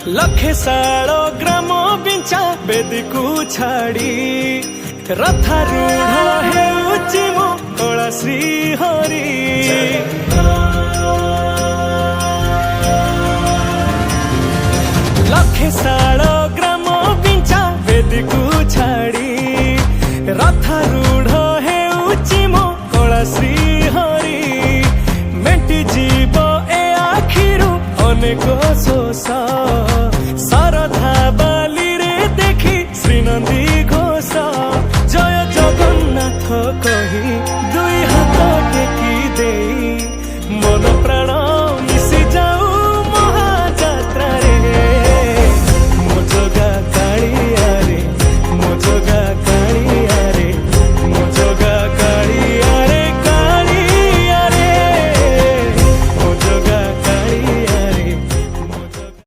लखे साल ग्राम बिंचा बेदी को छाड़ी रथारूढ़ हेउची मो कला श्री हरि। लखे साल